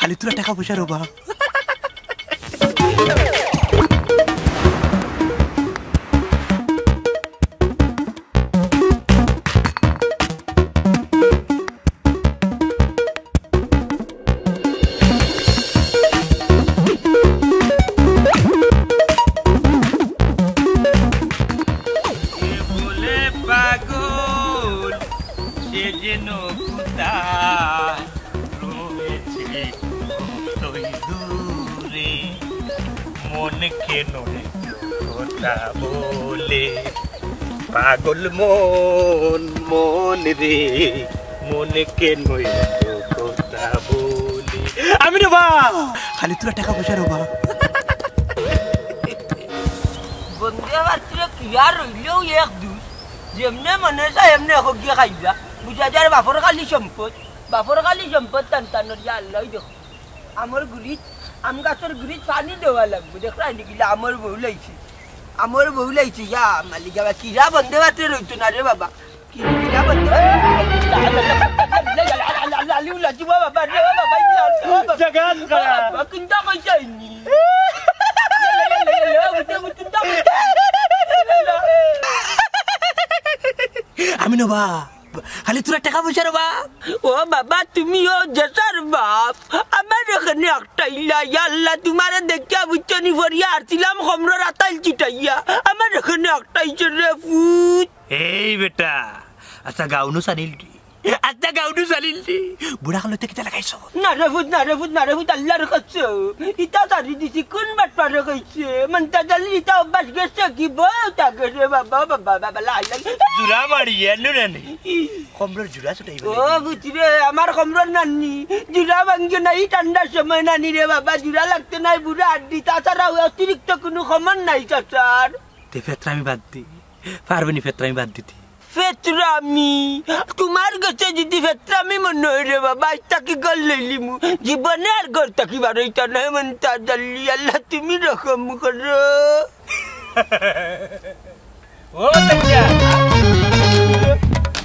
খালি তোরা টাকা পয়সার অভাব। পাগল মন মন রে মনে কেন কথা বলি আমি রে বা খালি তোরা টাকা পয়সার অভাব। বন্ধে মাত্র কি আর রইলেও এক দুই যেমনে মনে চাই এমনি হোক গিয়ে খাইবা বুঝা যায় বাপর খালি সম্পদ টান টানোর আল্লাহ দেখো আমার গুড়িত আম গাছের গুড়িত পানি দেওয়া লাগবে দেখলা নিকিলে আমার বউ লাইছি ইয়া মালিকা বা কিরা বন্ধে মাত্র রইতো না রে বাবা কিরা বন্ধে কিন্তু কইসাইনি আমি নবা খালি তোরা টাকা পয়সার অভাব। ও বাবা তুমিও জেসার বাপ আমার এখানে একটা ইলা আল্লাহ তোমারে দেখিয়া বুঝছনি ভরিয়া আসছিলাম খমর রাতাল চিটাইয়া আমার এখানে একটা ইচরে ফুট এই বেটা আচ্ছা গাউনু সানিল বুড়া কালতে কিতা লাগাইছো? না রে ফুট আল্লাহর কাছে ইটা সারি দিছি কোন বাট পারে কইছে মনটা জালি ইটা অভ্যাস গেছে কি বউ তাকে রে বাবা লাই জুরা মারি এলো রে কমরর জুরা ছুটাইবে ও বুঝি রে আমার কমরর নানি জুরা ভাঙ্গে নাই ঠান্ডার সময় নানি রে বাবা জুরা লাগতে নাই বুড়া আড্ডি তাছাড়া অতিরিক্ত কোনো খমন নাই চাচার তে ফেতরামি বাদ দি পারবেনি ফেতরামি বাদ দিতে ফেতরামি তোমার কাছে যদি ফেতরামি মনে হয় রে বাবা তাকে গল লইলিমু জীবনে আর ঘর তাকি বারইটা নাই মনটা জাল্লি আল্লাহ তুমি রকম করো ও তঞ্জা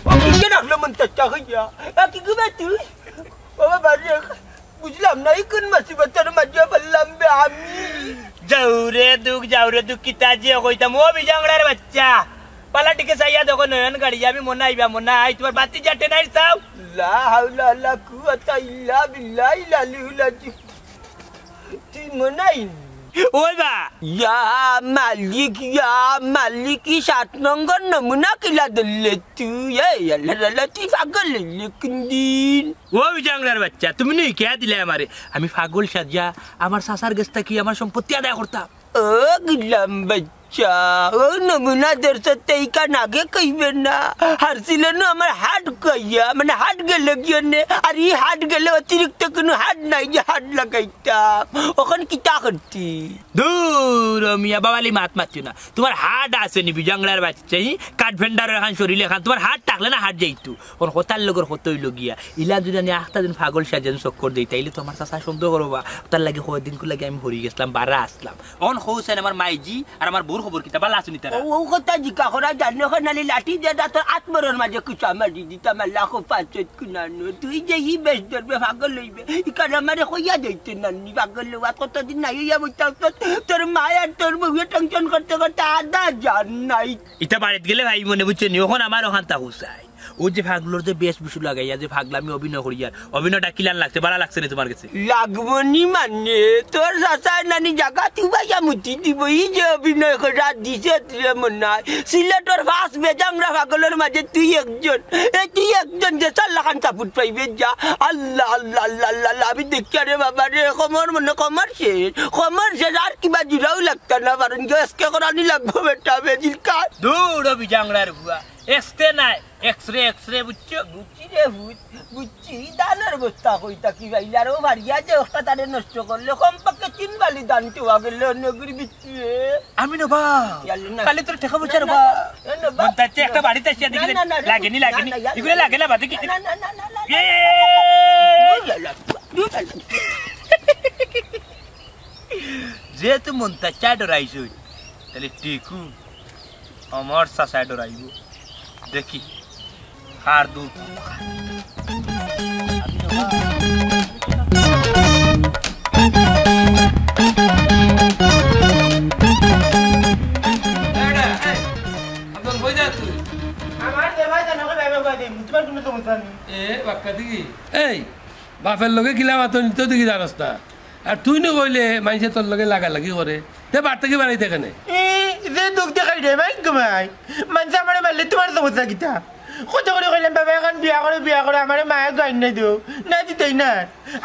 ও কি রাখলো মনটা চাহিয়া কি গবে তুই বাবা বাড়ি বুঝলাম না কোন মুসিবতের মাঝে বললাম বে আমি যাওরে দুঃখ কিতা যে কইতাম ও বিজাংড়ার বাচ্চা পালাটিকে সাইয়া দেখো নয়ন গাড়ি আমি মনে আই তোমার বাতি জাটে নাই চাও লা হাওলা ওয়ালা কুওয়াতা ইল্লা বিল্লাহি লালিউল আজিম তুই মনে আই ওই বা ইয়া মালিক 7 নম্বর নমুনা কিলা দলে তুই আল্লাহ তুই পাগল লেকিন ও বিজাংড়ার বাচ্চা তুমি নই কে দিলে আমারে আমি পাগল সাজা আমার সাসার গস্তা কি আমার সম্পত্তি আদায় করতাম ও গিলাম বাচ্চা ও নমুনা দর্শতে কান আগে কইবে না হারছিলেন আমার হাট কইয়া মানে হাট গেলে গিয়ে আর এই হাট গেলে অতিরিক্ত কোনো হাট নাই যে হাট লাগাইতাম ওখানে কিতা করতি দূর মিয়া বাবালি মাত মাতিও না তোমার হাট আছে নি বিজাংড়ার বাচ্চা কাঠ ভেন্ডার খান শরীরে খান তোমার হাট টাকলে না হাট যাইতো ওর হতার লগর হতই লগিয়া ইলা যদি আমি আখটা দিন পাগল সাজেন চক্কর দেই তাইলে তো আমার চাচা সন্দেহ করবা তার লাগে কয়দিন লাগে আমি ভরি গেছিলাম বারা আসলাম অন হোসেন আমার মাইজি আর আমার বোর খবর কিতা বালা শুনি তারা ও কথা জিকা করা জানো খানালি লাঠি দে দা তোর আত্মরর মাঝে কুচা মারি দিতা মাল্লা খো পাঁচত কুনানো তুই যে ই বেশ ধরবে পাগল লইবে ইকান আমারে কইয়া দিতে নানি পাগল লওয়া কতদিন নাই ইয়া বইতা তোর মায়ার তোর বউয়ে টেনশন করতে করতে আদা জান নাই ইতা বাড়িতে গেলে ভাই মনে বুঝছেন ওখান আমার ওখান তা হুসাই ও যে ভাগলোর যে বেশ বিশু লাগাইয়া যে ভাগলামি অভিনয় করি আর অভিনয়টা কিলান লাগছে ভালো লাগছে না তোমার কাছে লাগবনি মানে তোর চাচার নানি জায়গা তুই ভাইয়া মুতি দিব এই যে অভিনয় করা দিছে তুই মনে হয় সিলেটর ফাঁস বেজাংরা পাগলের মাঝে তুই একজন যে 4 লাখ সাপুট পাইবে যা আল্লাহ আল্লাহ আল্লাহ আল্লাহ আমি দেখি রে বাবা রে কমর মনে কমর শেষ আর কিবা জুড়াও লাগতো না কারণ আজকে করানি লাগবো বেটা বেজিল কাজ দূর বিজাংরার বুয়া এক্সরে নাই এক্সরে বুঝছো বুঝছি রে বুঝছি দানের বস্তা কইতা কি ভাইলারও ভারিয়া যে ওটা তারে নষ্ট করলে কমপক্ষে 3 বালি দান তো আগলে নগরি বিচ্ছি আমি না বা কালে তোর টাকা পয়সা বা বলতাছে একটা বাড়িতে আসিয়া দেখি লাগেনি এগুলো লাগে না বাদে কি না যেহেতু মনটা চা ডরাইছো তাহলে টিকু আমার চাচা ডরাইব দেখি হার দূর তোমার কোনো সমস্যা নেই এ বাক্কা দিকি এই বাপের লগে গিলা মাতো নিতে দিকে জানাস না আর তুই না কইলে মানুষে তোর লগে লাগালাগি করে তে বাড়তে কি বাড়াইতে এখানে যে দুঃখ দেখাই রে ভাই ঘুমাই মানুষ আমার মারলে তোমার সমস্যা কিতা কত করে কইলাম বাবা এখন বিয়া করে আমার মায়ের গাইন না দিও না দিতেই না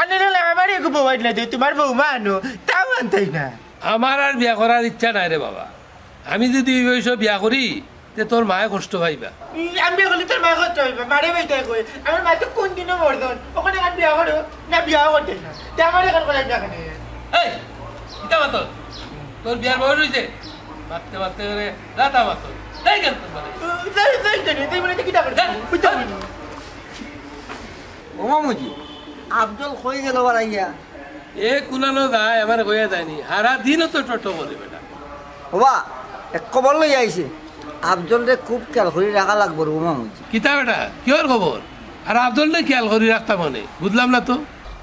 আর না আমার একটু বউয়াই না দিও তোমার বৌমা আনো তাও আনতেই না আমার আর বিয়া করার ইচ্ছা নাই রে বাবা আমি যদি এই বয়সে বিয়া করি তে তোর মায়ে কষ্ট পাইবা আমি বিয়া করলে তোর মা করতে হইবে মারে বাইতে কই আমার মা তো কোন দিনও মরদন ওখানে এখন বিয়া করো না বিয়াও করতে না তা আমার এখন করে বিয়া করে এই ইতা মাতো তোর বিয়ার বয়স হইছে মারতে মারতে করে রাতা মাতো তাই কেন তোর মানে তুই বলে কি টাকা বুঝতে পারিনি ও মামুজি আফজল কই গেল বাড়াইয়া এ কুলানো যায় আমার কইয়া যায়নি সারা দিনও তো টোটো বলে বেটা বাবা এক খবর লই আইছে আফজলরে খুব খেয়াল করে রাখা লাগবো রে মামুজি কিতা বেটা কিহর খবর আর আব্দুল নে খেয়াল করি রাখতাম মনে বুঝলাম না তো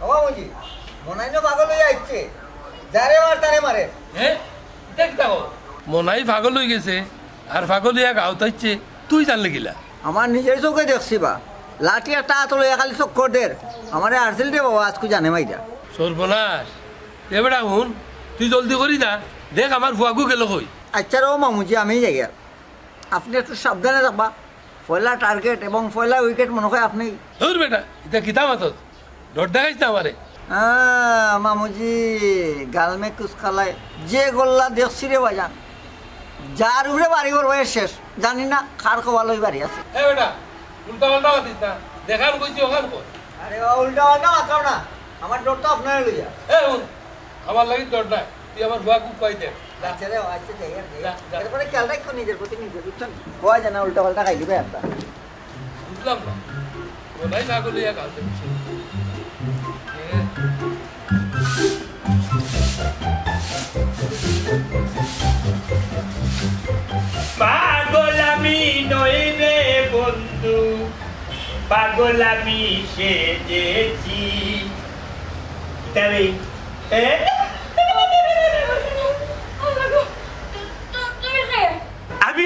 ও মামুজি মনাই না পাগল হয়ে আইছে যারে মার তারে মারে হ্যাঁ দেখ দেখো মনাই পাগল হয়ে গেছে আর পাগল হইয়া গাও তাইছে তুই জানলে গিলা আমার নিজের চোখে দেখছি বা লাঠি একটা হাত লইয়া খালি চক্কর দের আমারে আরসিল রে বাবা আজকে জানে মাইরা সর্বনাশ এ বেটা শুন তুই জলদি করি যা দেখ আমার ফুয়াগু গেল কই আচ্ছা রে ও মামুজি আমি যাই আর আপনি একটু সাবধানে রাখবা পয়লা টার্গেট এবং পয়লা উইকেট মনে হয় আপনি ধর বেটা এটা কিতা মাতত ডর দেখাইছ না আমারে মামুজি গাল মে কুছ খালায় যে গোল্লা দেখছি রে বাজান যার উপরে বাড়ি করবো শেষ জানি না খার খোয়া লই বাড়ি আছে এ বেটা উল্টা পাল্টা মাতিস না দেখান কইছি ওখান কর আরে উল্টা পাল্টা মাতাও না আমার ডরটা আপনার লইয়া এ শুন আমার লাগি ডর নাই তুই আমার ফুয়াগু কই দে আচ্ছা রে আচ্ছা যাই আর যা, যা। এরপরে খেয়াল রাখো নিজের প্রতি নিজে বুঝছেন হওয়া যায় না উল্টা পাল্টা খাই দিবে একটা বুঝলাম না মনাই পাগল হইয়া গাও তাইছে পাগলামি নই রে বন্ধু পাগলামি সেজেছি তবে আমি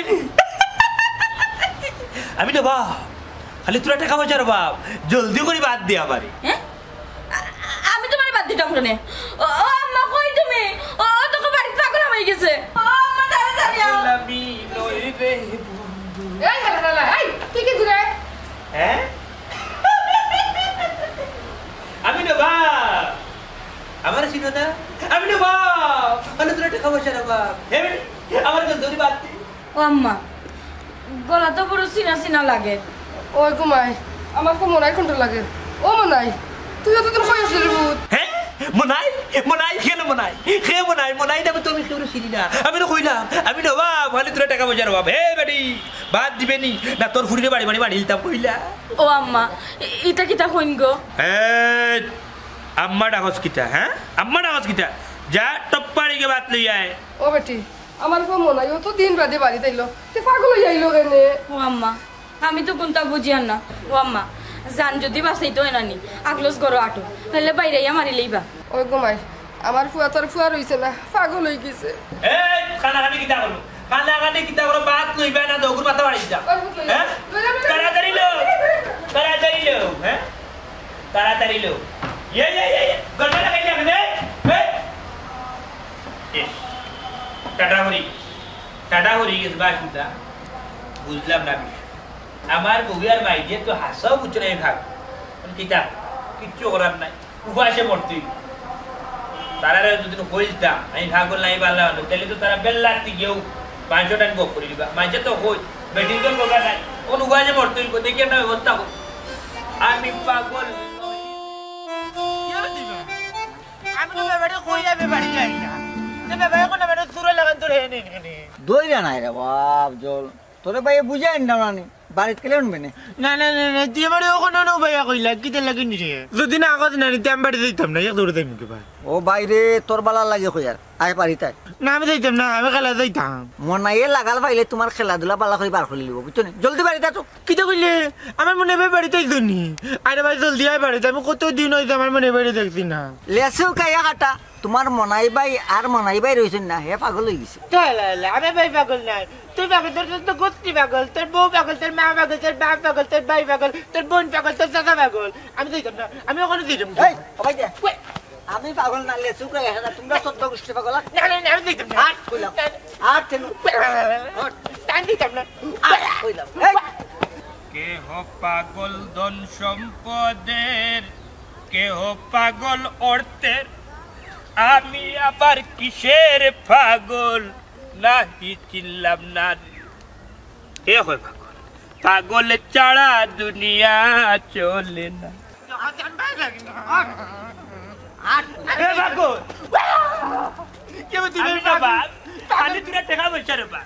আমি না বাপ খালি তোরা টাকা পয়সার বাপ জলদি করে বাদ দিয়ে আমারে আমি তোমার বাদ দিতাম কেনে ও আম্মা কই তুমি ও তোকে বাড়ি পাগল হয়ে গেছে ও আম্মা তাড়াতাড়ি আও পাগলামি নই রে বন্ধু এই হালা এই ঠিক আছে রে হ্যাঁ আমি না বাপ আমার চিনো না আমি না বাপ খালি তোরা টাকা পয়সার বাপ আমার জলদি বাদ দি ও আম্মা গলা তো পুরো চিনা চিনা লাগে ওই ঘুমাই আমার তো মনাই কোনটা লাগে ও মনাই তুই তো তোর কই আসলি ভূত হ্যাঁ মনাই মনাই কেন মনাই কে মনাই মনাই না তুমি কেউ চিনি না আমি তো কইলাম আমি না বাপ খালি তোরা টাকা পয়সার বাপ হে বেটি বাদ দিবেনি না তোর ফুড়িতে বাড়ি বাড়ি বাড়ি হিলতাম কইলা ও আম্মা ইটা কিটা কইন গো হ্যাঁ আম্মা ডাকস কিটা হ্যাঁ আম্মা ডাকস কিটা যা টপ্পাড়িকে বাত লই আয় ও বেটি আমার তো মনাই ও তো দিন রাতে বাড়িতে আইলো তে পাগল হয়ে আইলো কেনে ও আম্মা আমি তো কোনটা বুঝিয়ান না ও আম্মা জান যদি বাঁচাইতো নানি আগলস গরো আটো তাহলে বাইরে মারি লইবা ওই ঘুমাই আমার ফুয়া তোর ফুয়া রইছে না পাগল হয়ে গেছে এই খানা খানি কিটা করো খানা খানি কিটা করো বাত লইবে না দগুর মাথা বাড়ি যা হ্যাঁ তাড়াতাড়ি লো হ্যাঁ তাড়াতাড়ি লো ये गड़बड़ लगाई ना रे টাটা হরি গেছে বা সুদা বুঝলাম না আমার বউয়ার মাইজে তো হাসাও বুঝছো না ভাগ কিতা কিচ্ছু করার নাই উপাসে মরতে তারা যদি কইতাম আমি ভাগ করলে আমি পারলাম না তাহলে তো তারা বেল্লাতি গেও 500 টাকা গপ করে দিবা মাইজে তো কই মেডিকেল প্রোগ্রাম নাই কোন উপাসে মরতে দেখি একটা ব্যবস্থা কর আমি পাগল আমি তো বেবাড়ি কই যাবে বাড়ি যাই না তে বেবাড়ি কোন বেবাড়ি দূরে লাগান তোর হেনে নেই দইরা নাই রে বাপ জল তোরে ভাই বুঝাই না নানি বাড়িতে কেলে উঠবে না না না না না তুই বাড়ি ওখানে নো ভাইয়া কইলা কিতে লাগি নি রে যদি না আগত না নিতে আমি বাড়ি যাইতাম না এক দূরে যাইম কি ভাই ও বাইরে তোর বালা লাগে কইয়ার আয় পারি তাই না আমি যাইতাম না আমি খেলা যাইতাম মনাইয়ে লাগাল পাইলে তোমার খেলাধুলা পালা করে বার করে লিব বুঝছো না জলদি বাড়িতে আসো কিতে কইলে আমার মনে ভাই বাড়িতে আইছনি আরে ভাই জলদি আয় বাড়িতে আমি কত দিন হইছে আমার মনে বাড়ি দেখছি না লেসু কাইয়া কাটা তোমার মনাই ভাই আর মনাই ভাই রয়েছেন না হে পাগল হয়ে গেছে আমি ভাই পাগল নাই তুই পাগল তোর তো গোষ্ঠী পাগল তোর বউ পাগল তোর মা পাগল তোর বাপ পাগল তোর ভাই পাগল তোর বোন পাগল তোর চাচা পাগল আমি দিতাম না আমি ওখানে দিতাম এই সবাই দে আমি পাগল না লেসু করে হেনা তোমরা 14 গোষ্ঠী পাগল না আমি দিতাম না আট কইলাম আট তেন টান দিতাম না কইলাম এই কেহ পাগল ধন সম্পদের কেহ পাগল অর্থের আমি আবার কিসের পাগল নাহি চিনলাম না কে হয় পাগল পাগল ছাড়া দুনিয়া চলে না খালি তুরা টাকা পয়সা রে বা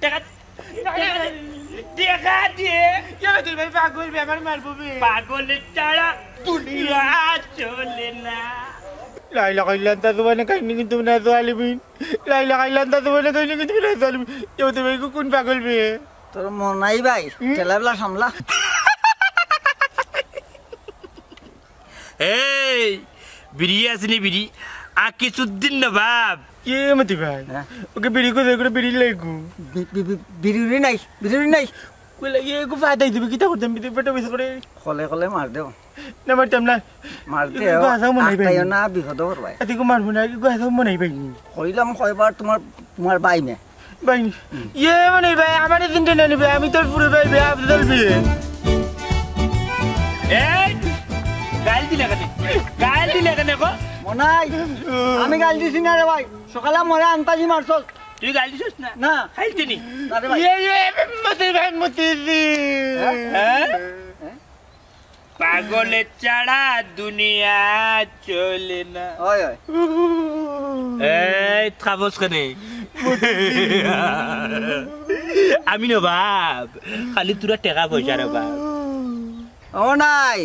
টাকা দেখা দিয়ে তুই ভাই পাগল বেমার মারবো পাগল ছাড়া দুনিয়া চলে না লাইলা কাইলান্তা তোমানে কাইনি কিন্তু না জালিমিন লাইলা কাইলান্তা তোমানে কাইনি কিন্তু না জালিমিন এও তুমি কোন পাগল বে তোর মনাই ভাই টেলাবলা সামলা এই বিড়ি আসনি বিড়ি আকি সুদ্দিন নবাব কে মতি ভাই ওকে বিড়ি কো দেখো বিড়ি লাগু বিরুরি নাই কইলা এগো ফাটাই দিবি কিতা করতাম বিতে পেটা বসে করে কলে কলে মার দেও না মারতাম না মার দেও আস্তায়ও না বিপদ করবাই এদিকে মারবো না গাছা মনে পাই কইলাম কয়বার তোমার ভাই মে ভাই মানে ভাই আমার চিন্তা না নিবে আমি তোর পুরো ভাই ভাই আফজল বিয়ে এই গাল দিলে কেন গো মনাই আমি গাল দিছি না রে ভাই সকালে মরে আন্তাজি মারছস তুই গাল দিছিস না না খাইছিনি না রে ভাই মতি ভাই মতি পাগল ছাড়া দুনিয়া চলে না ওই ওই এই খাবস কেনে আমি নবাব খালি তোরা টাকা পয়সা রে বাপ ও নাই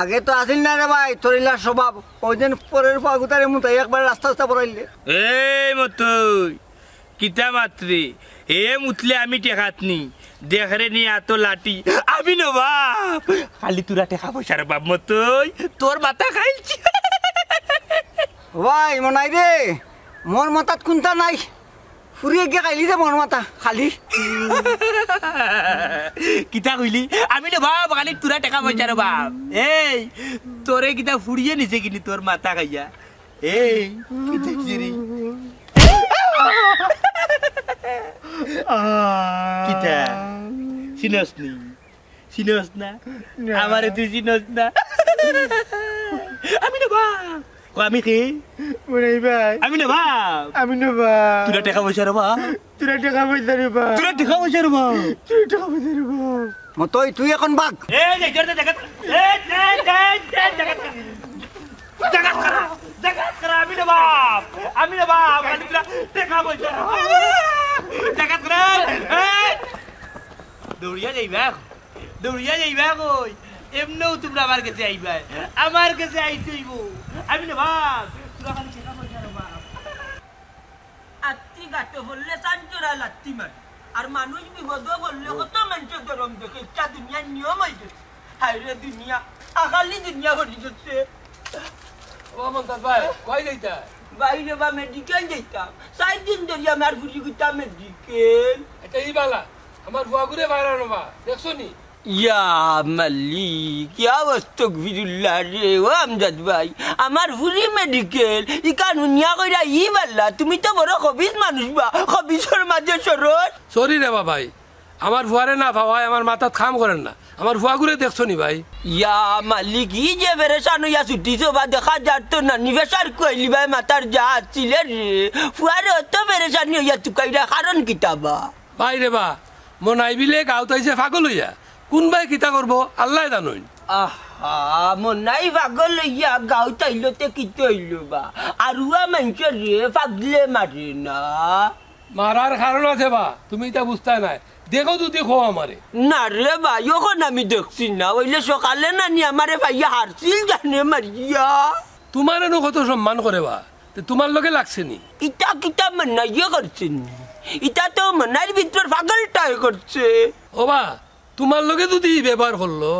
আগে তো আসিল না রে ভাই তোরিলা স্বভাব ওই দিন পরের ফাগুতারে মুতাই একবার রাস্তা পড়াইলে এই মতই কিতা মাত্রে এ মুতলে আমি টেকাতনি দেখরে নি এত লাঠি আমি নবাব খালি তোরা টাকা পয়সা রে বাপ মতই তোর মাথা খাইছি ভাই মনাই রে মোর মাথাত কোনটা নাই ফুরিয়ে গিয়ে খাইলি যে মোর মাথা খালি কিতা কইলি আমি নবাব খালি তোরা টাকা পয়সা রে বাপ এই তোরে কিতা ফুরিয়ে নিছে কিনি তোর মাথা খাইয়া এই কি দেখছি রে কিতা চিনস না আমারে তুই চিনস না আমি নবাব আমি কে মনাই ভাই আমি নবাব তোরা টাকা পয়সা রে বাপ তোরা টাকা পয়সা রে বাপ তোরা টাকা পয়সা রে বাপ মতই তুই এখন বাঘ এই যে জোরে জায়গা এই জায়গা করা আমি নবাব খালি তোরা টাকা পয়সা জায়গা করা এই দৌড়িয়া যাইবা কই এমনও তোমরা আমার কাছে আইবা আমার কাছে আইতেইব আমি নবাব তোরা খালি টাকা পয়সা রে বাপ আত্মি গাটো হলে সাঞ্জরা লাত্তি মার আর মানুষ বিপদ বললে কত মানুষ গরম দেখে একটা দুনিয়ার নিয়ম হয়েছে হাইরে দুনিয়া আগালি দুনিয়া হয়ে যাচ্ছে ও মন্তাজ ভাই কই যাইতা বাইরে বা মেডিকেল যেতাম 6 দিন ধরে আমার ফুলি গুতা মেডিকেল এটা ই বালা আমার বুয়াগুরে বাইরানো বা দেখছো নি ইয়া মালিক ইয়া আস্তাগফিরুল্লাহ রে ও আমজাদ ভাই আমার ফুলি মেডিকেল ই কানুনিয়া কইরা ই বাল্লা তুমি তো বড় খবিস মানুষ বা খবিসের মাঝে সরস সরি রে ভাই আমার ফুয়ারে না ভাই আমার মাথাত খাম করেন না আমার ফুয়াগুরে দেখছো নি ভাই ইয়া মালিক ই যে বেরেশান হইয়া ছুটিছো বা দেখা যাত না নিবেশার কইলি ভাই মাতার যা ছিলে রে ফুয়ারে অত বেরেশান হইয়া তুকাইরা কারণ কিতাবা ভাই রে বা মন আইবিলে গাঁও তাইছে পাগল হইয়া কোন ভাই কিতা করবো আল্লাহ জানুন আহা মনাই পাগল লইয়া গাঁও তাইলতে কিতে হইল বা আরুয়া মানুষের রে পাগলে মারে না মারার কারণ আছে বা তুমি এটা বুঝতে নাই দেখো যদি খো আমারে না রে ভাই এখন আমি দেখছি না ওইলে সকালে নানি আমারে ভাইয়া হারছিল জানে মারিয়া তোমার এনো কত সম্মান করে বা তোমার লগে লাগছে নি ইটা কিতা মনাইয়া করছেন ইটা তো মনার ভিতর পাগলটাই করছে ও বা তোমার লগে যদি ব্যবহার করলো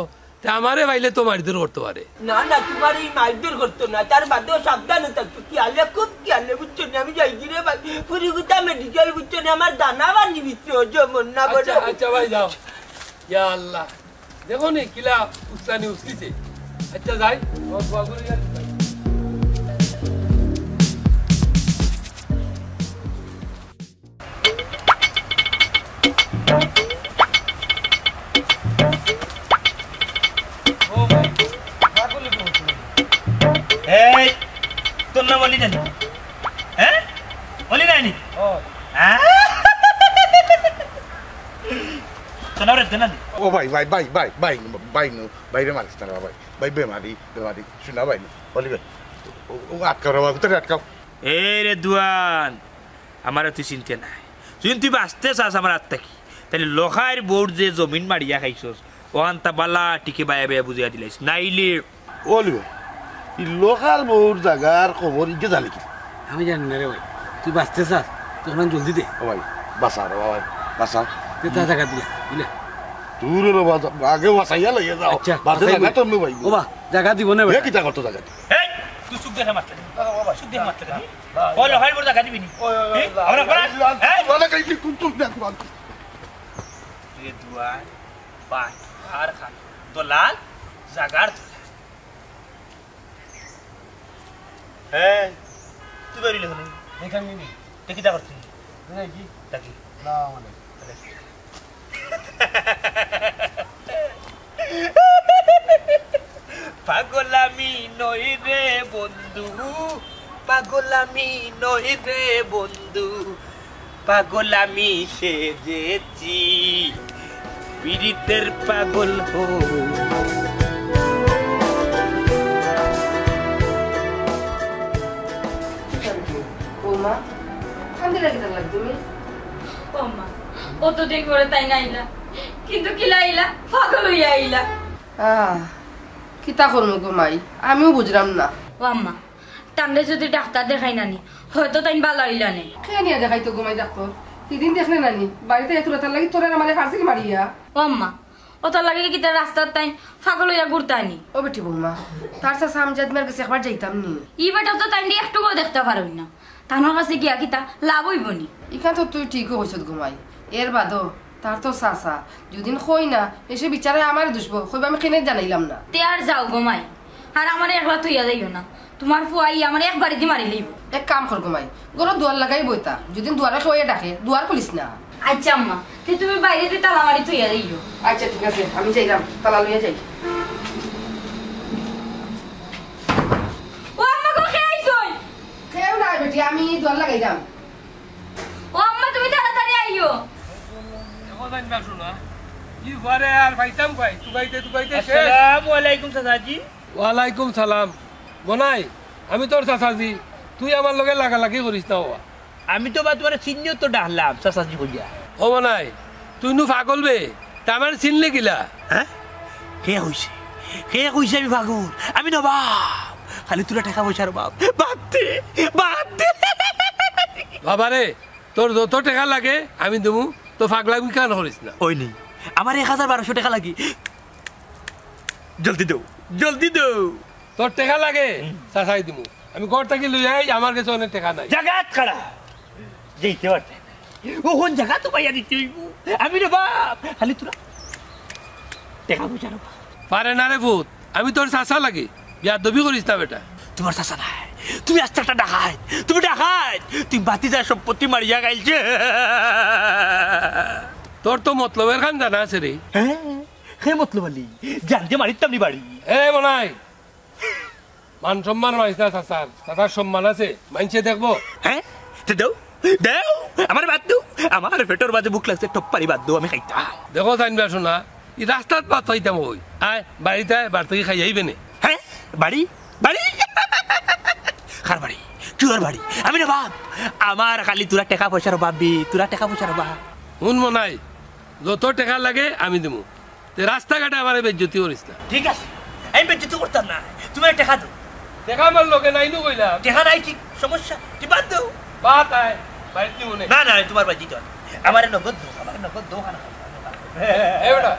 তা আমারে ভাইলে তো মারধর করতে পারে না না তোমার এই মারধর করতো না তার বাদেও সাবধানে থাকতো খেয়ালে খুব খেয়ালে বুঝছো না আমি যাইছি রে ভাই পুরিগুতা মেডিকেল বুঝছো না আমার দানা বানি বিচ্ছে যেমন না বলে আচ্ছা ভাই যাও ইয়া আল্লাহ দেখো নি কিলা উস্তানি উসলিছে আচ্ছা যাই ও বাগুরি এই তোর নাম অলি নানি হ্যাঁ অলি নানি তোর নাম রেখে নানি ও ভাই বাইরে মারিস না ভাই বেমারি শোনা ভাই বলি ভাই ও আটকাও রে বাবু তোরে আটকাও এই রে দুয়ান আমার তুই চিনতে নাই তুই বাঁচতে চাস আমার হাত থাকি তাহলে লোহার বোর্ড যে জমিন মারিয়া খাইছস ওখান তা বালা টিকে বায়া বায়া বুঝিয়া দিলাইস নাইলে বলি ভাই লোকাল বহুর জায়গার খবর ইকে জানি কি আমি জানি না রে ভাই তুই বাঁচতে চাস তখন জলদি দে ও ভাই বাসা রে ভাই বাসা তুই তা জায়গা দিলে দূর রে আগে বাসাইয়া লইয়া যাও আচ্ছা বাসা জায়গা তো ভাই ও বা জায়গা দিব না এ কিটা করতে জায়গা এই তুই সুখ দেখে মারতে সুখ দেখে মারতে ও লোহার বোর্ড জায়গা দিবি নি আমরা এই বলে কই কি তুই দেখ রে দুয়ান বাই আর খান দলাল জাগার হ্যাঁ তুই বেরিয়ে হলি এখানে নি দেখি যা করছিস দেখি দেখি না মানে পাগলামি নই রে বন্ধু পাগলামি নই রে বন্ধু পাগলামি সেজেছি পীড়িতের পাগল হো বৌমা কান্দি লাগিতে লাগ তুমি ও মা কতদিন পরে তাই না আইলা কিন্তু কিলা আইলা পাগল হইয়া আইলা কিতা করবো গো মাই আমিও বুঝলাম না ও আম্মা টানলে যদি ডাক্তার দেখাই নানি হয়তো তাই ভালো হইলা নে খেয়ে নিয়ে দেখাইতো গো মাই ডাক্তার সেদিন দেখলে নানি বাড়িতে এত রাতার লাগি তোরা আমার ফার্সিল মারিয়া ও আম্মা ওটা লাগে কি তার রাস্তার তাই পাগল হইয়া ঘুরতানি ও বেটি বৌমা তার সাথে আমজাদমের কাছে একবার যাইতাম নি ই বেটা তো তাই একটুকুও দেখতে পারবি না তানোর কাছে গিয়া কিতা লাভ হইব নি ইখান তো তুই ঠিকও হইছত ঘুমাই এর বাদও তার তো চাচা যদিন কই না এসে বিচারে আমার দুষব কইবা আমি কেনে জানাইলাম না তে আর যাও গোমাই আর আমার একলা তুইয়া যাইও না তোমার ফুয়াই আমার একবারই দি মারি লইব এক কাম কর ঘুমাই গরো দুয়ার লাগাই বইতা যদিন দুয়ারে কইয়া ডাকে দুয়ার খুলিস না আচ্ছা আম্মা তে তুমি বাইরে দি তালা মারি তুইয়া যাইও আচ্ছা ঠিক আছে আমি যাইলাম তালা লইয়া যাই ও আম্মা কো খাইছই খেও না বেটি আমি দুয়ার লাগাইলাম ও আম্মা তুমি তাড়াতাড়ি আইও এখন জানি না শোনা কি ঘরে আর ভাইতাম কই তুগাইতে শেষ আসসালামু আলাইকুম চাচাজি ওয়ালাইকুম সালাম বনাই আমি তোর চাচাজি তুই আমার লগে লাগালাগি করিস না বাবা আমি তো বা তোমার চিনিও তো ডাকলাম চাচাজি কইয়া ও বনাই তুই নু পাগল বে তামার চিনলে গিলা হ্যাঁ কে কইছে আমি পাগল আমি নবাব খালি তোরা টাকা পয়সার বাপ বাদ দে বাবা রে তোর যত টাকা লাগে আমি দেবো তো পাগলামি কেন করিস না ওই নেই আমার 1200 টাকা লাগি জলদি দেও তোর টাকা লাগে চাচাই দিমু আমি ঘর থেকে লই যাই আমার কাছে অনেক টাকা নাই জাগাত খাড়া যেতে পারতে ও কোন জায়গা তো পাইয়া দিতে হইব আমি রে বাপ খালি তোরা টাকা পয়সা রে পারে না রে ভূত আমি তোর চাচা লাগি বিয়া দবি করিস না বেটা তোমার চাচা নাই তুমি আস্তে একটা ডাকাত তুমি বাতি যা সম্পত্তি মারিয়া গাইছে তোর তো মতলবের খান জানা আছে রে হ্যাঁ হে মতলব আলি জানতে মারিতাম নি বাড়ি এ বনাই মান সম্মান মারিস না চাচার চাচার সম্মান আছে মানছে দেখবো হ্যাঁ দেও আমার বাদ দাও আমার পেটের বাদে বুক লাগছে টপ্পারি বাদ দাও আমি খাইতাম দেখো জানবা শোনা ই রাস্তাত পাত হইতাম ওই আয় বাড়িতে আয় বাড়ি থেকে খাই যাইবে না হ্যাঁ বাড়ি কার বাড়ি তোর বাড়ি আমি না বাপ আমার খালি তোরা টাকা পয়সার বাপবি তোরা টাকা পয়সার বাপ শুন মনাই যত টাকা লাগে আমি দেবো রাস্তাঘাটে আমার বেজ্জতি করিস না ঠিক আছে আমি বেজ্জতি করতাম না তুমি টাকা দাও দেখা আমার লোকে নাইনু কইলাম টাকা নাই ঠিক সমস্যা তুই বাদ দাও বাত আয় বাড়িতে মনে না তোমার বাড়ি দিতে আমার নগদ দো খানা এ বেটা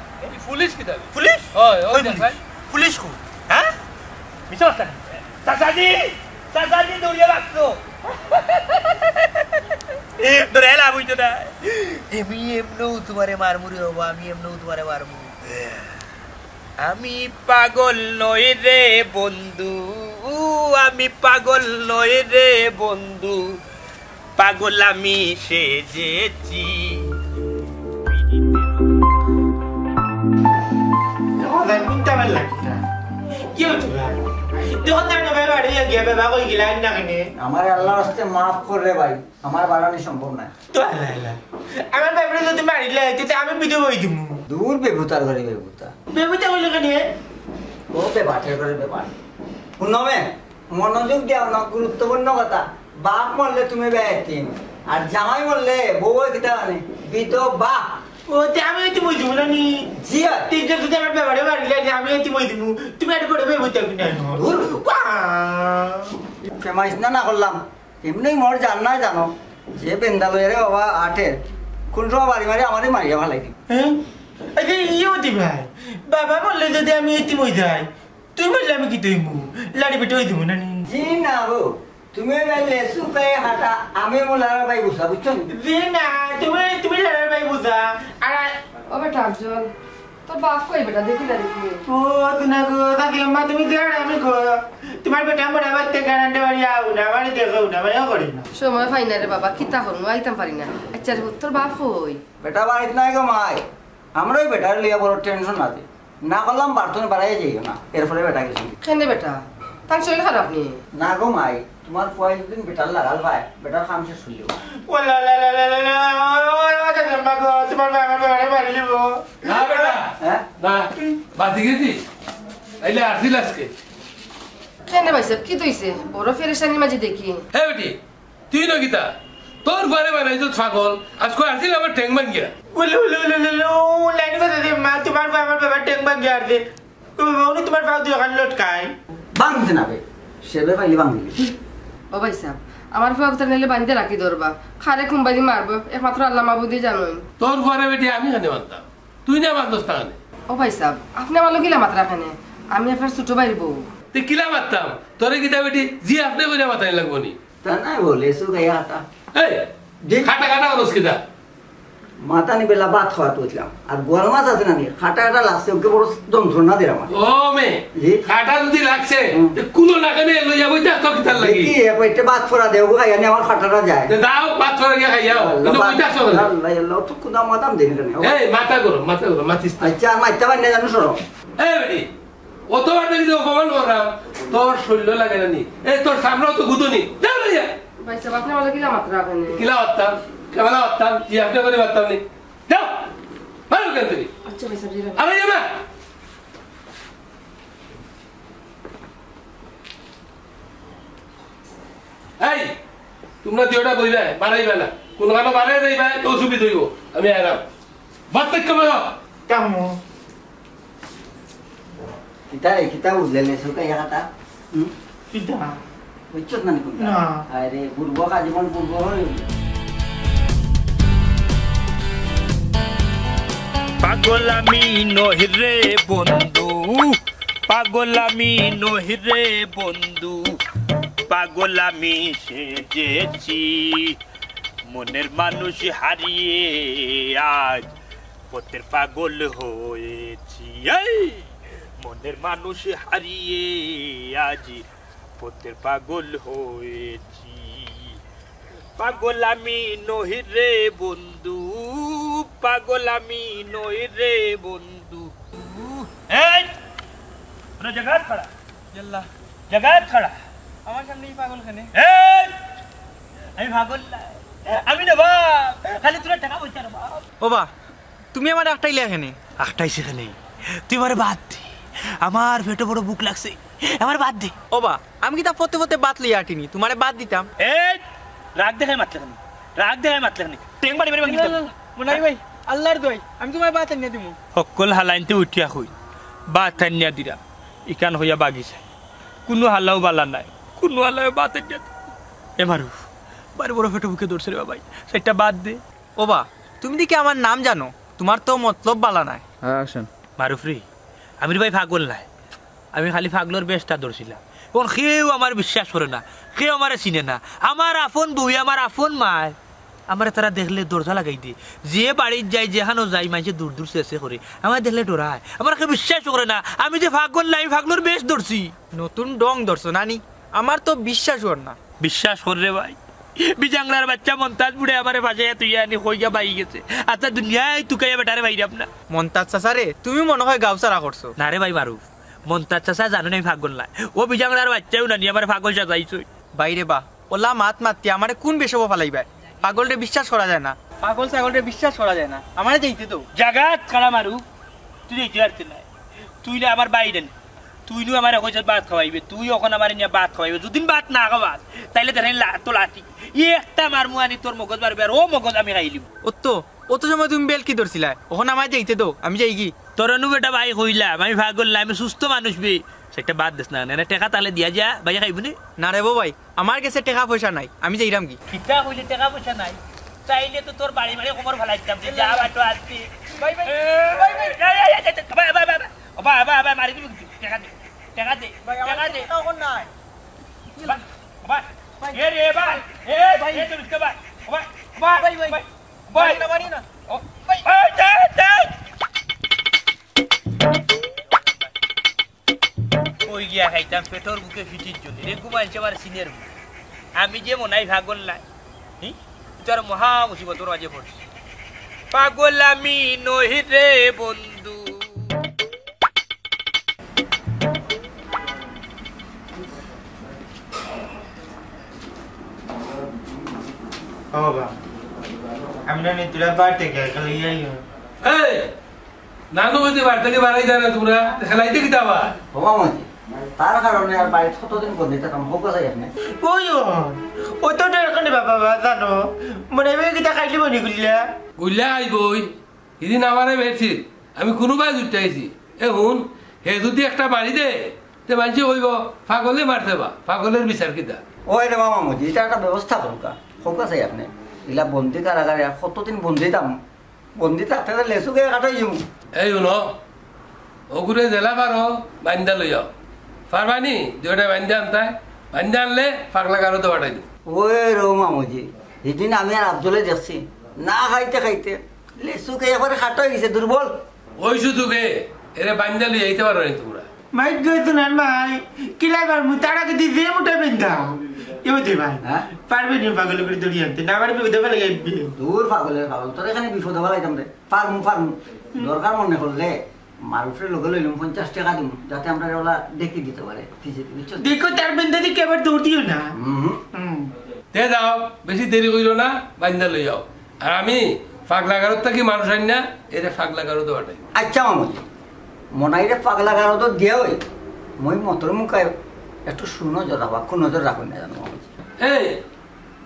পুলিশ কি দাবি পুলিশ হয় ওই পুলিশ কো হ্যাঁ মিছা কথা চাচাজি দৌড়িয়ে রাখতো ধরে এলা বুঝতো না আমি এমনও তোমারে মারমুরি হবো আমি এমনও তোমারে মারমু আমি পাগল নই রে বন্ধু আমি পাগল নই রে বন্ধু পাগল আমি সেজেছি আমার আল্লাহর রাস্তে মাফ করে ভাই আমার বাড়ানি সম্ভব নাই আমার ব্যাপারে যদি মারিলে আমি বিধু বই দিব দূর বেগুতার ঘরে বেগুতা বেবুতা বলে কেন ও বেবাটের ঘরে বেবার শুনবে মনোযোগ দেও না গুরুত্বপূর্ণ কথা বাপ মরলে তুমি বেয়াতিম আর জামাই মরলে বউ কিতা মানে বিধবা ও তে আমি এটি বই দিব না নি জি তুই যদি আমার ব্যাপারে মারিলে আমি এটি বই দিব তুমি এটা করে বেবুতা কিনা ফেমাইস না করলাম এমনি মোর জান না জানো যে বেন্দালয়ের বাবা আটের কোন সময় বাড়ি মারি আমারই মারিয়া ভালাই দিই হ্যাঁ আরে ইয়ে হতে ভাই বাবা বললে যদি আমি এটি বই যাই তুই বললে আমি কি তুই লাড়ি পেটে হয়ে দিব না নি জি না গো তুমি লেসু পেয়ে হাঁটা আমি মোলার ভাই বুঝা বুঝছো জি না তুমি লাড়ার ভাই বুঝা আর ও বেটা আফজল তোর বাপ কই বেটা দেখি না দেখি ও তুনা গো থাকি মা তুমি দেড় আমি গো তোমার বেটা মোড়া বাড়তে গানান্ডে বাড়ি আউ না বাড়ি দেখো না মানে করি না সময় পাই না রে বাবা কিতা হল আইতাম পারি না আচ্ছা রে তোর বাপ কই বেটা বাড়িতে নাই গো মাই আমরাই বেটার লিয়া বড় টেনশন আছে না করলাম বার্থনে বাড়াই যাইও না এর ফলে বেটা গেছি কেন বেটা তার শরীর খারাপ নি না গো মাই তোমার পয়সা দিন বেটার লাগাল ভাই বেটার কাম শেষ হইল ও লা লা লা লা লা ও দাদা মা গো তোমার আমার বাড়ি বাড়ি লিব না বেটা হ্যাঁ না বাতি গেছি আইলে আসিল আজকে কেন ভাই সাহেব কি তৈছে বড় ফেরেশানির মাঝে দেখি হে বেটি তুই না গীতা তোর ঘরে বানাইছো ছাগল আজকে আসিল আমার ঠ্যাং মান গিয়া উলু উলু উলু উলু লাইন কথা দে মা তোমার আমার বাবা টেক বাগ গিয়ে দে উনি তোমার পাউ দিয়ে খান লটকাই বাংতে না বে সেবে পাইলে বাংলি ও ভাই সাহেব আমার ফাগতা নিলে বাঁধতে রাখি ধরবা খারে কুম্বাদি মারবো একমাত্র আল্লাহ মাবুদি জানোই তোর ঘরে বেটি আমি খানে মানতাম তুই না বান্ধস তাহানে ও ভাই সাহেব আপনি আমার গিলা মাত্রা খানে আমি আপনার ছোট ভাইয়ের বউ তুই কিলা মারতাম তোরে গীতা বেটি জি আপনি করে মাথায় লাগবো নি তা নাই বলে সু গায়ে হাঁটা এই খাটা খাটা করস কিতা মাথা নি বেলা ভাত খাওয়া তুললাম আর গোয়াল মাছ আছে না নি খাটা খাটা লাগছে ওকে বড় যন্ত্রণা দিলাম আমার ও মে জি। খাটা যদি লাগছে কুলো লাগানে লই যাবো তা তো কিতার লাগি কি পেটে ভাত ফোড়া দেও খাইয়া নি আমার খাটাটা যায় দাও বাত করে গিয়া খাইয়াও কিন্তু কইতা সব আল্লাহ আল্লাহ তো কুদা মাতাম দেন কেন এই মাথা করো মাথিস না আচ্ছা আর মাইতা বান্নে জানো সরো এই বেটি অতবার দেখি অপমান করাম তোর শৈল্য লাগে না নি এই তোর সামনেও তো গুদুনি যাও লইয়া ভাই সাহেব আপনি আমার গিলা মাত্রা খানে কিলা হতাম কেমন হতাম জি আপনি করে পারতাম নি যাও ভালো কেন তুমি আচ্ছা ভাই সাহেব জিরা আমি যাবা এই তোমরা দিওটা বইবে বাড়াইবে না কোন গানো বাড়াই যাইবে তো সুবিধা হইব আমি আরাম বাদ থেকে কমে কামো কিতা বুঝলে লেসু গায়ে হাঁটা কিটা বুঝছো না কোন না। আরে পূর্ব কাজীবন পূর্ব হই পাগলামি নহিরে বন্ধু পাগলামি নহিরে বন্ধু পাগলামি সেজেছি মনের মানুষ হারিয়ে আজ পথের পাগল হয়েছি এই মনের মানুষ হারিয়ে আজ পথের পাগল হয়েছি পাগলামি নহিরে বন্ধু পাগলামি নহিরে বন্ধু এই তোরা জায়গায় খড়া ইয়াল্লাহ জায়গায় খড়া আমার সামনেই পাগল খানে এই আমি পাগল না আমি না বাপ খালি তোরা টাকা পয়সা না বাপ ও বা তুমি আমার একটাই লেখেনে একটাই সেখানে তুই আমার বাদ দে আমার পেটে বড় বুক লাগছে আমার বাদ দে ও বা আমি কি তা পড়তে পড়তে বাত লিয়ে আটিনি তোমারে বাদ দিতাম এই রাগ দেখাই মাতলে খানি রাগ দেখাই মাতলে খানি টেং বাড়ি বাড়ি ভাঙি দিতাম মনাই ভাই আল্লাহর দোয়াই আমি তোমার বাত এনে দিমু সকল হালাইনতে উঠিয়া হই বা থানিয়া দিরা ইকান হইয়া বাগিছে কোনো হালাও বালা নাই কোনো হালাও বা থানিয়া এমারু বাড়ি বড় ফেটে বুকে দৌড়ছে রে বাবাই সেটা বাদ দে ও বা তুমি দেখি আমার নাম জানো তোমার তো মতলব বালা নাই। হ্যাঁ আসেন। মারুফরি আমি ভাই পাগল নাই, আমি খালি পাগলর বেশটা ধরছিলাম। এখন কেউ আমার বিশ্বাস করে না, কেউ আমার চিনে না। আমার আপন বউ, আমার আপন মায় আমার তারা দেখলে দরজা লাগাই দিয়ে, যে বাড়ির যাই যেখানো যাই মানুষে দূর দূর চেষ্টা করে, আমার দেখলে ডরায়, আমার কেউ বিশ্বাস করে না আমি যে পাগল নাই, আমি পাগলর বেশ ধরছি। নতুন ডং ধরছো নানি, আমার তো বিশ্বাস কর না। বিশ্বাস কর রে ভাই, বিজাংলার বাচ্চা মন্তাজ বুড়ে আমার পাশে তুই আনি হইয়া বাই গেছে। আচ্ছা দুনিয়ায় তুকাইয়া বেটারে বাইরে আপনার মন্তাজ চাচা রে, তুমি মনে হয় গাউসারা করছো। না রে ভাই মারুফ, মন্তাজ চাচা জানো না পাগল নাই, ও বিজাংলার বাচ্চাও না নিয়ে আমার পাগল সাজাইছো। বাইরে বা ওলা মাত মাতি আমারে কোন বেশব ফালাইবাই? পাগল রে বিশ্বাস করা যায় না, পাগল ছাগল রে বিশ্বাস করা যায় না। আমারে যাইতে তো জাগাত কারা মারু, তুই যাইতে পারতে না, তুই না আমার বাইরে, তুই নু আমার এখন ভাত খাওয়াইবে, তুই এখন আমার নিয়ে ভাত খাওয়াইবে। যদি ভাত না খাওয়াস তাইলে তো লাঠি একটা মারমু আনি তোর মগজ মারবে, আর ও মগজ আমি খাইলিম। অত সময় তুমি বেল কি ধরছিলা? ওখানে আমায় যাইতে তো আমি যাই কি? তোর নু বেটা ভাই কইলাম আমি পাগল না, আমি সুস্থ মানুষ বে, সেটা বাদ দিস না। টেকা তাহলে দিয়া যা ভাই খাইবনি। না রে ভাই, আমার কাছে টাকা পয়সা নাই, আমি যাইরাম কি? কিতা কইলে টাকা পয়সা নাই, চাইলে তো তোর বাড়ি বাড়ি খবর ফেলাইতাম যে যা বাটো আসছি। Bye bye bye bye bye bye bye bye bye মারি দিবি। টাকা দে টাকা দে টাকা দে, তখন নাই বাই এ রে ভাই, এ ভাই এ তুই কে ভাই ভাই ভাই ভাই ভাই ভাই না মারি না ও ভাই এই দে দে ওই গিয়া খাইতাম পেটর বুকে ফিটির জন্য রে ঘুমাইছে আমার সিনিয়র। আমি যে মনাই পাগল নাই, তোর মহা মুসিবতর মাঝে পড়ছি। পাগল আমি নহি রে বন্ধু। আমি না তোরা বাড়তে গেলে নানু হইতে বাড়ি থেকে বাড়াই যায় না, তোমরা খেলাইতে কি যাবা? তার কারণে আর বাড়িতে কতদিন বন্ধু থাকাম হোক যাই আপনি ওই তো এখানে বাবা জানো মনে হয় কিতা খাইলি মনে গুলিয়া গুলিয়া আইবই। এদিন আমারে বেরছি, আমি কোনোবাই জুটাইছি। এ শুন, হে যদি একটা মারি দে তে মানুষ কইব পাগলে মারতে বা, পাগলের বিচার কিতা? ওই রে মামা মজি, এটা একটা ব্যবস্থা করুকা হোক চাই আপনি। এগুলা বন্দি কারাগারে আর কতদিন বন্দি দাম, বন্দি থাকতে লেসুকে কাটাই যাবো। এই শুনো, ওগুরে জেলা পারো বান্ধা লইয়া পারবানি, দুটা বান্ধা আনতাই, বান্ধা আনলে পাগলা কারো তো বাটাই দিব। ওই রো মামুজি, সেদিন আমি আর আব্দুলে দেখছি না খাইতে খাইতে লেসুকে একবারে খাটাই গেছে, দুর্বল। ওই সুযোগে এরে বান্ধা লইয়া আইতে পারো নি তোমরা? মাই গেতো না ভাই, কিলাই পারবো তারা কিন্তু যে মোটা বেন্দা এমতে ভাই পারবে নি পাগল করে দড়ি আনতে, না পারবে ওদের ফেলে গাইবি। দূর পাগলের পাগল, তোর এখানে বিপদ হওয়া লাইতাম রে। পারমু পারমু, দরকার মনে করলে মারুফের লগে লইলাম 50 টাকা দিব, যাতে আমরা ওলা দেখি দিতে পারে। দেখো তার বেন্দা দিকে আবার দৌড় দিও না। তে যাও, বেশি দেরি করিল না, বান্ধা লই যাও। আর আমি পাগলা গারত থাকি মানুষ আনি না, এরে পাগলা গারত বাটাই। আচ্ছা মামুজি, মনাইরে পাগলা গারত দিয়া হই, মই মতর মুখায় একটু সুনজর রাখবা, কুনজর রাখুন না জানো মামুজি। এই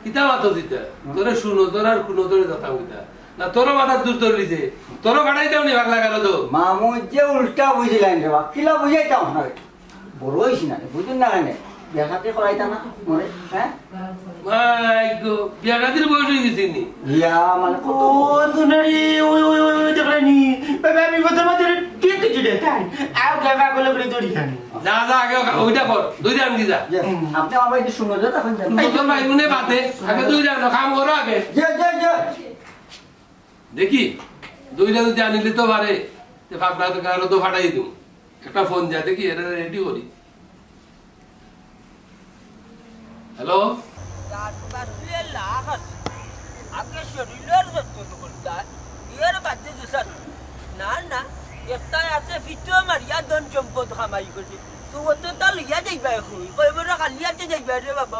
কিতা মাতো দিতা, তোরে সুনজর আর কুনজরে কথা কইতা না, তোর মাথা দূর ধরলি যে তোর বাড়াই দাওনি পাগলা গারত। মামুজি উল্টা বুঝিলেন রে বা, কিলা বুঝাইতাম না, বড় হইছি না বুঝুন না কেন দেখাতে করাইতা না মরে। হ্যাঁ মাই গো, বিয়া গাদির বয়স হয়ে গেছে নি? ইয়া মানে কত দুনারি ওই ওই ওই দেখলানি বাবা, আমি প্রথম মাত্র ঠিক কিছু দেখাই আর গাবা গলে করে দড়ি খানি। যা যা আগে ওইটা কর, দুই দাম দি যা। আপনি আমার একটু শুনো যে তখন তোর ভাই নুনে বাতে আগে দুই দাম কাম করো আগে। দেখি দুইটা যদি আনিলে তো পারে, পাগলা গারো তো ফাটাই দিব। একটা ফোন যা দেখি, এটা রেডি করি। হ্যালো, না না একটা আছে ফিটো মারিয়া ধন সম্পদ কামাই করছে, তো অত তা লইয়া যাইবা, কইবার খালিয়াতে যাইবা রে বাবা,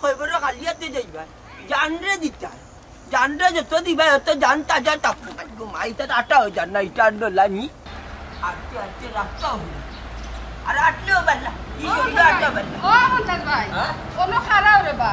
কইবার খালিয়াতে যাইবা, জানরে দিতা জানরে যত দিবা অত জান তাজা তাপ ঘুমাইতে আটা হয়ে যান না, এটা লানি আটতে আটতে রাখতে হবে। আর আটলেও পারলা আটটা পারলা। ও মন্তাজ ভাই, কোনো খারাপ রে বা,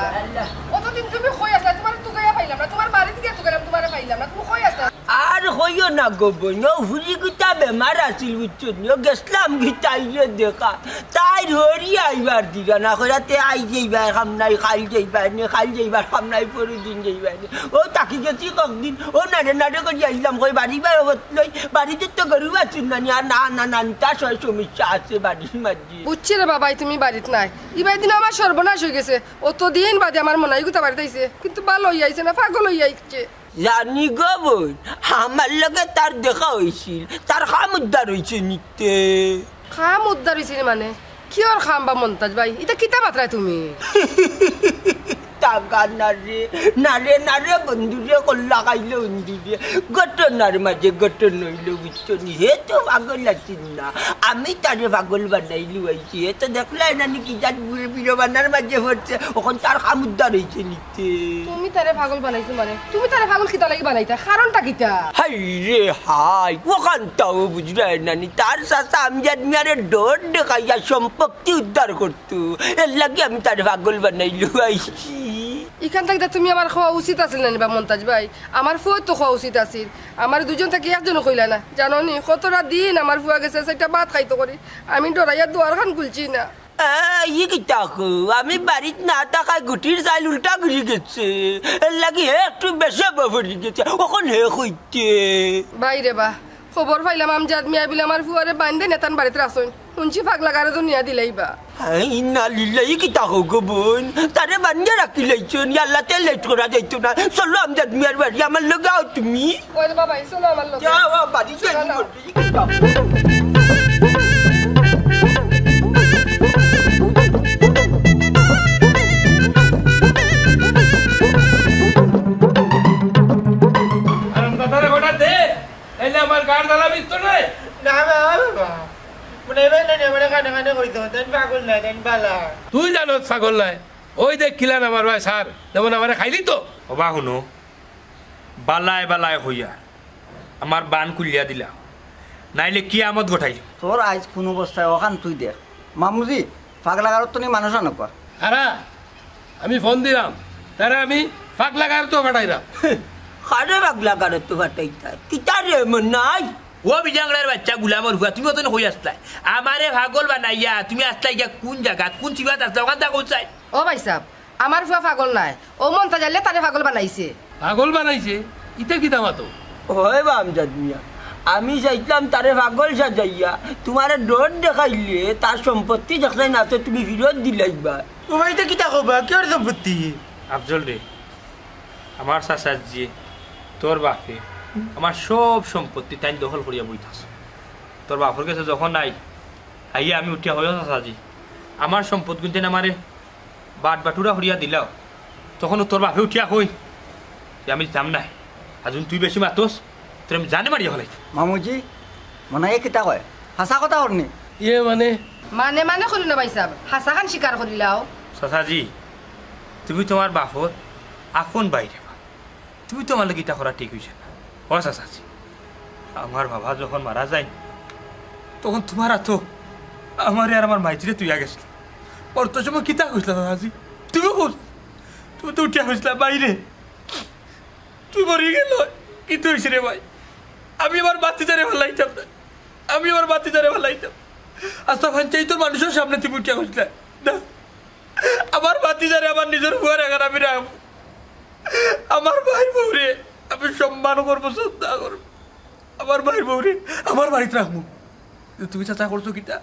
অতদিন তুমি কই আসলা, তোমার তুগাইয়া পাইলাম না, তোমার বাড়ি থেকে তুগাইলাম, তোমারে পাইলাম না, তুমি কই আসলা? আর হইও না গো বইন, হুরি গুতা বেমার আছিল বুঝছো গেছলাম গিতাইলে দেখা তাই হরি আইবার দিগা না কইরাতে আই যাইবার খাম নাই খাই যাইবার নে খাই যাইবার খাম নাই পরে দিন যাইবার ও তাকি গেছি কতদিন ও নারে নারে করে আইলাম কই বাড়ি বাইরে লই বাড়িতে তো গরু আছে না না না না তা সমস্যা আছে বাড়ির মাঝে বুঝছি রে বাবাই তুমি বাড়িত নাই ইবাই দিন আমার সর্বনাশ হয়ে গেছে অতদিন বাদে আমার মনে হয় গুতা বাড়িতে আইছে কিন্তু ভালো হই আইছে না পাগল হই আইছে জানি গো বোন আমার লগে তার দেখা হয়েছিল তার খাম উদ্ধার হয়েছে নিতে খাম উদ্ধার হয়েছে মানে কি ওর খাম বা মন্তাজ ভাই এটা কিতা মাত্রায় তুমি টাকা নারে নারে নারে বন্ধুরে কল্লা খাইলে বন্ধুরে ঘটনার মাঝে ঘটনা হইলো বুঝছো নি হে তো পাগল আছিস না আমি তারে পাগল বানাইলু আইছি হে তো দেখলাই না নাকি যার বুড়ে বিড়ো বানার মাঝে হচ্ছে ওখান তার খাম উদ্ধার হয়েছে নিতে তুমি তারে পাগল বানাইছো মানে তুমি তারে পাগল কিতা লাগি বানাইতা কারণটা কিতা হাই রে হাই ওখানটাও বুঝলাই নানি তার সাথে আমজাদ মিয়ারে ডর দেখাইয়া সম্পত্তি উদ্ধার করতো এর লাগে আমি তারে পাগল বানাইলু আইছি এখান থেকে তুমি আমার খাওয়া উচিত আছিল না বা মন্তাজ ভাই আমার ফুয়া তো খাওয়া উচিত আছিল আমার দুজন থেকে একজনও কইলা না জানো নি কতটা দিন আমার ফুয়া গেছে সেটা ভাত খাইতো করি আমি ডরাইয়া দুয়ার খান খুলছি না ই কিতা আমি বাড়িত না থাকায় গুটির চাইল উল্টা ঘুরি গেছে এর লাগে একটু বেশি বাবরি গেছে ওখান হে হইতে বাইরে বা খবর পাইলাম আমজাদ মিয়া বলে আমার ফুয়ারে বান্ধে নেতান বাড়িতে আসুন শুনছি ফাগলা গারে দুনিয়া দিলেই বা ইন্না লিল্লাহি কিতা গো বোন তারে বান্ধে রাখি লাইছন আল্লাহতে লেট করা যাইতো না চলো আমজাদ মিয়ার বাড়ি আমার লগে আও তুমি ওই বাবা চলো আমার লগে যাও বাড়ি আমার গাড় দালা বিস্ত নাই না বাবা মনে হয় না মানে কানে কানে কইতো দেন পাগল না দেন বালা তুই জানো ছাগল নাই ওই দেখ কিলান আমার ভাই স্যার যেমন আমার খাইলি তো অবা শুনো বালায় বালায় হইয়া আমার বান কুলিয়া দিলা নাইলে কি আমত গোঠাইল তোর আজ কোন অবস্থায় ওখান তুই দেখ মামুজি পাগলা গারত তো মানুষ আনকা আরা আমি ফোন দিলাম তারা আমি পাগলা গার তো ফাটাইলাম খারে পাগলা গারে তো ফাটাইতা কিতা রে মন নাই ও বিজাংলার বাচ্চা গুলামর হুয়া তুমি অত হই আসলাই আমারে পাগল বানাইয়া তুমি আসলাই গিয়া কোন জায়গা কোন চিবাত আসলা ওখান থেকে চাই ও ভাই সাহেব আমার ফুয়া পাগল নাই ও মন্তাজ আইলে তারে পাগল বানাইছে পাগল বানাইছে ইটা কি দামাতো হয় বা আমজাদ মিয়া আমি চাইতাম তারে পাগল সাজাইয়া তোমার ডর দেখাইলে তার সম্পত্তি দেখলাই না তো তুমি ফিরত দিলাইবা ও ভাই তো কিতা কবা কি আর সম্পত্তি আফজল রে আমার চাচাজি তোর বাপে আমার সব সম্পত্তি তাই দখল করিয়া বইতাছ তোর বাপর কাছে যখন নাই আইয়া আমি উঠিয়া হইয়া চাচাজি আমার সম্পদ কিন্তু আমারে বাট বাটুরা হরিয়া দিলাও তখন তোর বাপে উঠিয়া হই যে আমি যাম নাই আজুন তুই বেশি মাতোস তোর আমি জানে মারিয়া হলাই মামুজি মনে হয় কিতা কয় হাসা কথা করনি ইয়ে মানে মানে মানে করি না ভাই সাহেব হাসা খান স্বীকার করিলাও চাচাজি তুমি তোমার বাপর আপন বাইরে তুমি তো আমার গীতা করা ঠিক হয়েছে না ও চাচাজি আমার বাবা যখন মারা যায় তখন তোমার তো আমারে আর আমার মাইতিরে তুই গেছিল ওর তো সময় কিতা কইসলা চাচাজি তুমি কইস তুমি তো উঠিয়া কইসলা বাইরে তুই মরি গেল কিন্তু হয়েছে রে ভাই আমি আমার বাতিজারে ভালাইতাম না আমি আমার বাতিজারে ভালাইতাম আজ তখন চাই তোর মানুষের সামনে তুমি উঠিয়া কইসলা না আমার বাতিজারে আমার নিজের হুয়ার এখন আমি রাখবো আমার ভাই বউরে আমি সম্মান করবো শ্রদ্ধা করবো আমার ভাই বউরে আমার বাড়িতে রাখবো তুমি চাচা করছো কিটা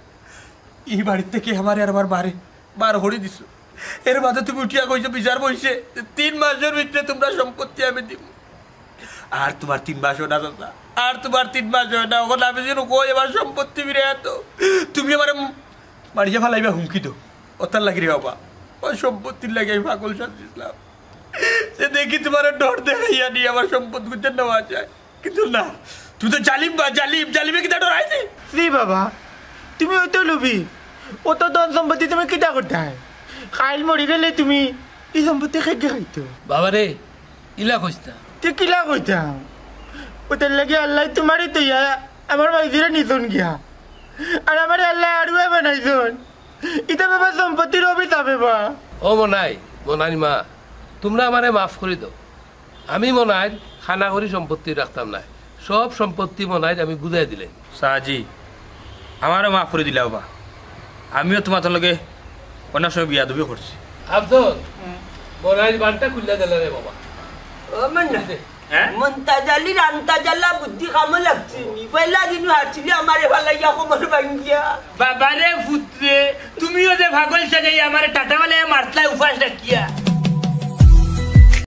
এই বাড়ির থেকে আমার আর আমার বারে বার হরে দিছো এর মাঝে তুমি উঠিয়া কইছো বিচার বইছে 3 মাসের ভিতরে তোমরা সম্পত্তি আমি দিব আর তোমার 3 মাস না চাচা আর তোমার 3 মাস না ওখানে আমি যেন কই আমার সম্পত্তি ফিরে এত তুমি আমার বাড়িতে ফালাইবা হুমকি দো ওতার লাগি রে বাবা ওই সম্পত্তির লাগে আমি পাগল সাজিয়েছিলাম সে দেখি তোমার ডর দেখাইয়া নিয়ে আমার সম্পদ গুজে নেওয়া যায় কিন্তু না তুই তো জালিম বা জালিম জালিমে কিতা ডরাইছে শ্রী বাবা তুমি অত লোভী অত ধন সম্পত্তি তুমি কিতা করতে খাইল মরি গেলে তুমি এই সম্পত্তি খেয়ে খাইতো বাবা রে ইলা কইস না তুই কিলা কইতাম ওটার লাগে আল্লাহ তোমারই তো আমার মাইজিরা নিতন গিয়া আর আমার আল্লাহ আড়ুয়া বানাইছন এটা বাবা সম্পত্তির অভিতাপে বা ও মনাই মনারি মা তোমরা আমারে মাফ করে দাও আমি মনাই খানা করি সম্পত্তি রাখতাম না সব সম্পত্তি মনাই আমি বুঝাই দিলেন সাহাজি আমারও মাফ করে দিলা বাবা আমিও তোমার লগে অনেক সময় বিয়া দুবি করছি আফজল বড়াই বানটা খুললা দিল রে বাবা ও মন্না মন্তাজালি রান্তাজালা বুদ্ধি কাম লাগছে নি পয়লা দিন হাঁটছিলি আমারে ভালো ইয়া কোমর ভাঙ্গিয়া বাবারে পুত্রে তুমিও যে ভাগল সাজাই আমারে টাটা বলে মারতলা উপাস রাখিয়া